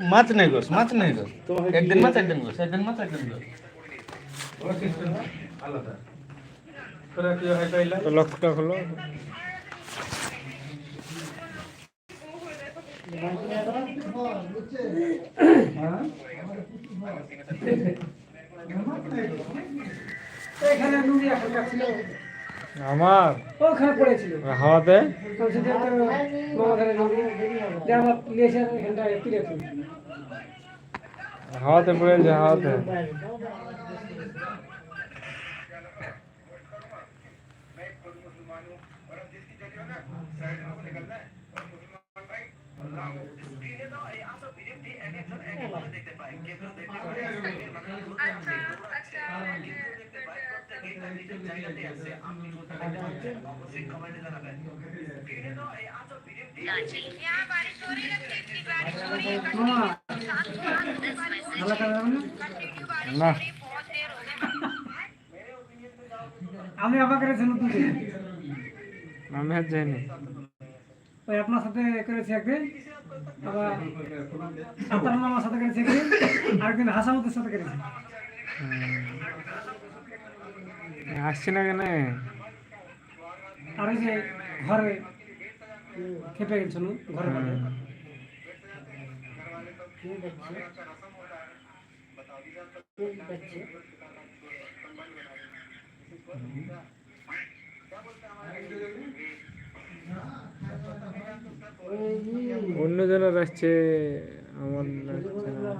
মাছ নেই গোস, মাছ নেই গোস। একদিন মাছ, একদিন গোস, একদিন মাছ, একদিন গোস। ওরা সিস্টেম আলাদা। তোরা কি হয় পাইলা? তো লক্ষ্যটা হলো এখানে নুড়ি এখানকার ছিল, আমার ওখানে পড়েছিল হাওয়াতে সেটা তো মামাখানে নুড়ি যে আমার লেসের এখানটা তুলেছিল। হাওয়াতে পড়েছে হাওয়াতে। মামা ভালো কাজ হবে না? না আমি আমাকে ছিল তুলে আমি আর যাইনি। ওই আপনার সাথে করেছি একদিন, আবার আপনার মামার সাথে করেছি একদিন, আরেকদিন হাসামতের সাথে করেছি। আসছি না কেন? আর ওই যে ঘরে খেপে গেছিল ঘরের মধ্যে। অন্য জনের আসছে, আমার আসছে না।